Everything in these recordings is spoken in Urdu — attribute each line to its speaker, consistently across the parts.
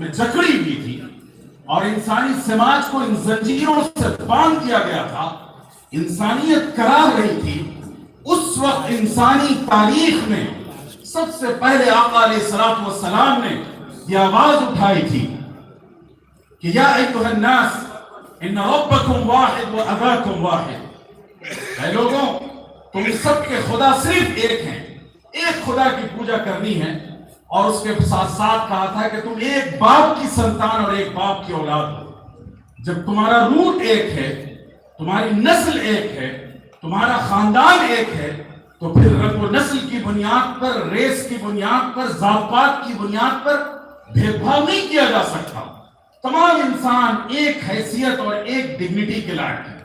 Speaker 1: میں جکڑی ہوئی تھی اور انسانی سماج کو ان زنجیروں سے باندھ دیا گیا تھا، انسانیت کراہ رہی تھی، اس وقت انسانی تاریخ میں سب سے پہلے آقا علیہ الصلوۃ والسلام نے یہ آواز اٹھائی تھی کہ یا ایھا الناس ان ربکم واحد و اباکم واحد، اے لوگوں تم سب کے خدا صرف ایک ہیں، ایک خدا کی پوجا کرنی ہے، اور اس کے ساتھ ساتھ کہا تھا کہ تم ایک باپ کی سنتان اور ایک باپ کی اولاد ہو۔ جب تمہارا روٹ ایک ہے، تمہاری نسل ایک ہے، تمہارا خاندان ایک ہے، تو پھر رنگ و نسل کی بنیاد پر، ریس کی بنیاد پر، ذات پات کی بنیاد پر بھید بھاؤ نہیں کیا جا سکتا۔ تمام انسان ایک حیثیت اور ایک ڈگنیٹی کے لائق ہے۔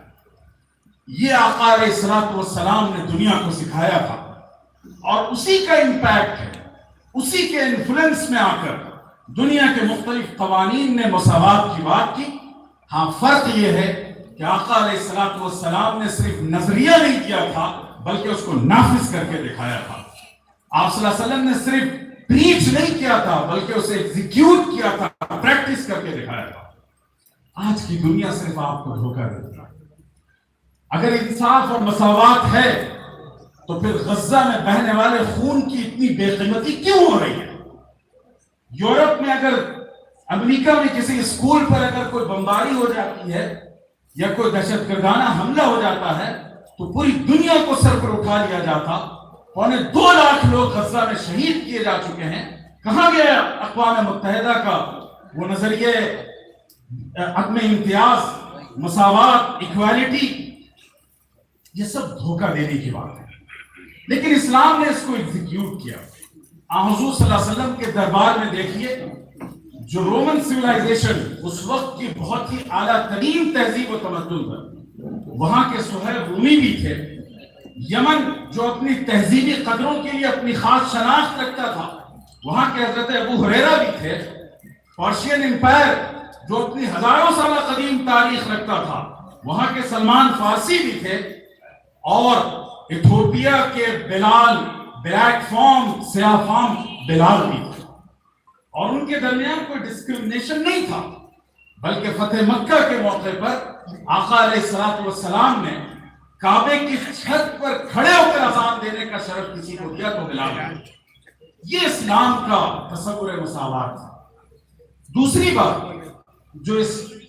Speaker 1: یہ آقا علیہ الصلوۃ والسلام نے دنیا کو سکھایا تھا، اور اسی کا امپیکٹ ہے، اسی کے انفلوئنس میں آ کر دنیا کے مختلف قوانین نے مساوات کی بات کی۔ ہاں فرق یہ ہے کہ آقا علیہ الصلوۃ والسلام نے صرف نظریہ نہیں کیا تھا بلکہ اس کو نافذ کر کے دکھایا تھا۔ آپ صلی اللہ علیہ وسلم نے صرف پریچ نہیں کیا تھا بلکہ اسے ایگزیکیوٹ کیا تھا، پریکٹس کر کے دکھایا تھا۔ آج کی دنیا صرف آپ کو دھوکہ دیتی ہے۔ اگر انصاف اور مساوات ہے تو پھر غزہ میں بہنے والے خون کی اتنی بے قیمتی کیوں ہو رہی ہے؟ یورپ میں اگر امریکہ میں کسی اسکول پر اگر کوئی بمباری ہو جاتی ہے یا کوئی دہشت گردانہ حملہ ہو جاتا ہے تو پوری دنیا کو سر پر اٹھا لیا جاتا۔ 2.25 لاکھ لوگ غزہ میں شہید کیے جا چکے ہیں۔ کہاں گیا اقوام متحدہ کا وہ نظریے عدم امتیاز، مساوات، ایکوالٹی؟ یہ سب دھوکہ دینے کی بات ہے، لیکن اسلام نے اس کو ایگزیکیوٹ کیا۔ حضور صلی اللہ علیہ وسلم کے دربار میں دیکھیے، جو رومن سویلائزیشن اس وقت کی بہت ہی اعلیٰ ترین تہذیب و تمدن ہے، وہاں کے سہیل رومی بھی تھے۔ یمن جو اپنی تہذیبی قدروں کے لیے اپنی خاص شناخت رکھتا تھا، وہاں کے حضرت ابو ہریرہ بھی تھے۔ پرشین امپائر جو اپنی ہزاروں سالہ قدیم تاریخ رکھتا تھا، وہاں کے سلمان فارسی بھی تھے، اور ایتھوپیا کے بلال، بلیک فام، سیاہ فام بلال بھی تھے، اور ان کے درمیان کوئی ڈسکریمنیشن نہیں تھا، بلکہ فتح مکہ کے موقع پر آقا علیہ الصلوۃ والسلام نے کعبے کی چھت پر کھڑے ہو کر اذان دینے کا شرف کسی کو دیا تو بلال نے۔ یہ اسلام کا تصور مساوات ہے۔ دوسری بات جو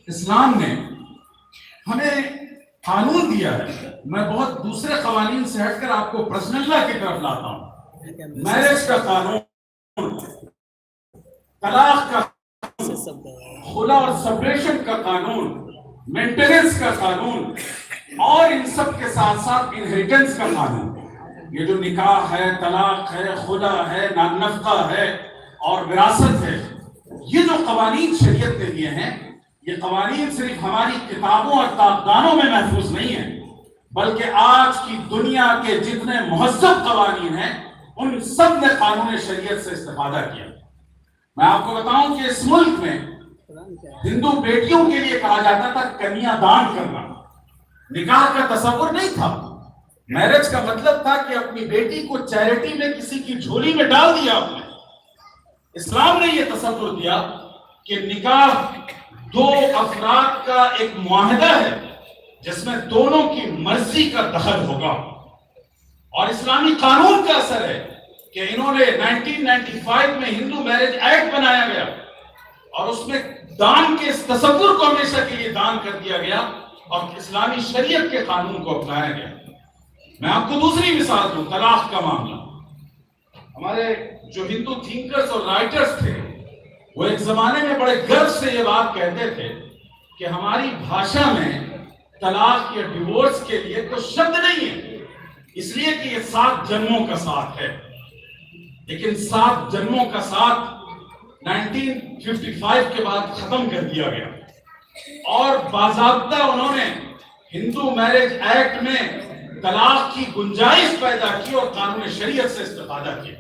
Speaker 1: اسلام نے ہمیں قانون دیا ہے، میں بہت دوسرے قوانین سے ہٹ کر آپ کو پرسنل لا کی طرف لاتا ہوں۔ میرج کا قانون، طلاق کا خلا اور سپریشن کا قانون، مینٹیننس کا قانون، اور ان سب کے ساتھ ساتھ انہیریٹنس کا قانون۔ یہ جو نکاح ہے، طلاق ہے، خلا ہے، نفقہ ہے اور وراثت ہے، یہ جو قوانین شریعت نے دیے ہیں، یہ قوانین صرف ہماری کتابوں اور داستانوں میں محفوظ نہیں ہیں، بلکہ آج کی دنیا کے جتنے مہذب قوانین ہیں ان سب نے قانون شریعت سے استفادہ کیا۔ میں آپ کو بتاؤں کہ اس ملک میں ہندو بیٹیوں کے لیے کہا جاتا تھا کنیا دان کرنا، نکاح کا تصور نہیں تھا۔ میرج کا مطلب تھا کہ اپنی بیٹی کو چیریٹی میں کسی کی جھولی میں ڈال دیا آپ نے۔ اسلام نے یہ تصور دیا کہ نکاح دو افراد کا ایک معاہدہ ہے جس میں دونوں کی مرضی کا دخل ہوگا، اور اسلامی قانون کا اثر ہے کہ انہوں نے 1995 میں ہندو میرج ایکٹ بنایا گیا، اور اس میں دان کے اس تصور کو ہمیشہ کے لیے دان کر دیا گیا اور اسلامی شریعت کے قانون کو اپنایا گیا۔ میں آپ کو دوسری مثال دوں، طلاق کا معاملہ۔ ہمارے جو ہندو تھنکرز اور رائٹرز تھے وہ ایک زمانے میں بڑے گرو سے یہ بات کہتے تھے کہ ہماری بھاشا میں طلاق یا ڈیورس کے لیے کوئی شبد نہیں ہے، اس لیے کہ یہ 7 جنموں کا ساتھ ہے۔ لیکن 7 جنموں کا ساتھ 1955 کے بعد ختم کر دیا گیا، اور باضابطہ انہوں نے ہندو میرج ایکٹ میں طلاق کی گنجائش پیدا کی اور قانون شریعت سے استفادہ کیا۔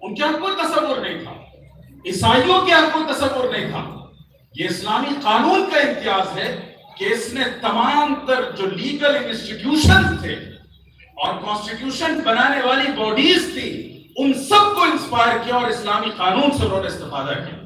Speaker 1: ان کے یہاں کوئی تصور نہیں تھا، عیسائیوں کے یہاں کوئی تصور نہیں تھا۔ یہ اسلامی قانون کا امتیاز ہے کہ اس نے تمام تر جو لیگل انسٹیٹیوشن تھے اور کانسٹیٹیوشن بنانے والی باڈیز تھی ان سب کو انسپائر کیا اور اسلامی قانون سے انہوں نے استفادہ کیا۔